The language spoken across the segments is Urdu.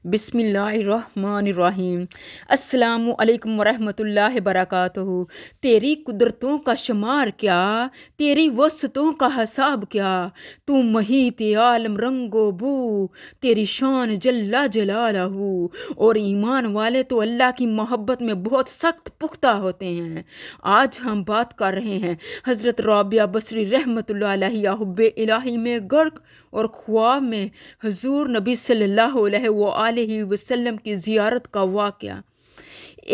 بسم اللہ الرحمن الرحیم۔ السلام علیکم ورحمۃ اللہ وبرکاتہ۔ تیری قدرتوں کا شمار کیا، تیری وسعتوں کا حساب کیا، تو محیط عالم رنگ و بو، تیری شان جل جلالہ۔ اور ایمان والے تو اللہ کی محبت میں بہت سخت پختہ ہوتے ہیں۔ آج ہم بات کر رہے ہیں حضرت رابعہ بصری رحمۃ اللہ علیہ حب الہی میں غرق اور خواب میں حضور نبی صلی اللہ علیہ وسلم کی زیارت کا واقعہ۔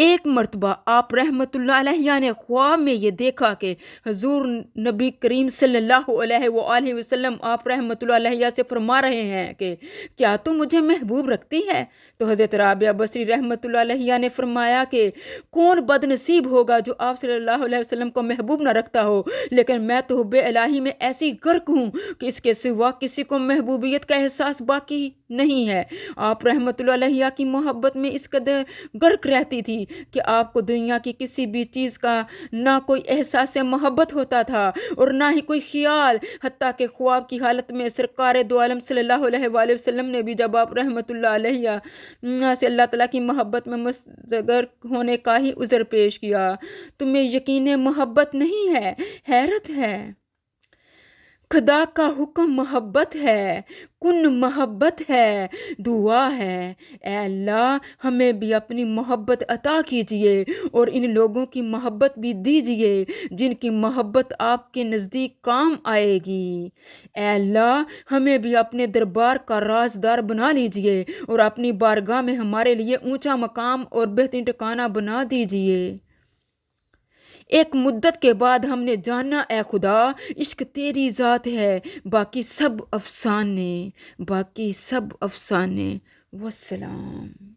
ایک مرتبہ آپ رحمۃ اللہ علیہ نے خواب میں یہ دیکھا کہ حضور نبی کریم صلی اللہ علیہ وسلم آپ رحمۃ اللہ علیہ سے فرما رہے ہیں کہ کیا تو مجھے محبوب رکھتی ہے؟ تو حضرت رابعہ بصری رحمۃ اللہ علیہ نے فرمایا کہ کون بد نصیب ہوگا جو آپ صلی اللہ علیہ وسلم کو محبوب نہ رکھتا ہو، لیکن میں تو حب الہی میں ایسی غرق ہوں کہ اس کے سوا کسی کو محبوبیت کا احساس باقی نہیں ہے۔ آپ رحمۃ اللہ علیہ کی محبت میں اس قدر غرق رہتی تھی کہ آپ کو دنیا کی کسی بھی چیز کا نہ کوئی احساس محبت ہوتا تھا اور نہ ہی کوئی خیال، حتیٰ کہ خواب کی حالت میں سرکار دو عالم صلی اللہ علیہ وسلم نے بھی جب آپ رحمۃ اللہ علیہ سے اللہ تعالیٰ کی محبت میں مستغرق ہونے کا ہی عذر پیش کیا۔ تمہیں یقین محبت نہیں ہے، حیرت ہے۔ خدا کا حکم محبت ہے، کن محبت ہے، دعا ہے اے اللہ ہمیں بھی اپنی محبت عطا کیجئے اور ان لوگوں کی محبت بھی دیجئے جن کی محبت آپ کے نزدیک کام آئے گی۔ اے اللہ ہمیں بھی اپنے دربار کا رازدار بنا لیجئے اور اپنی بارگاہ میں ہمارے لیے اونچا مقام اور بہترین ٹھکانہ بنا دیجئے۔ ایک مدت کے بعد ہم نے جانا اے خدا عشق تیری ذات ہے، باقی سب افسانے، باقی سب افسانے۔ والسلام۔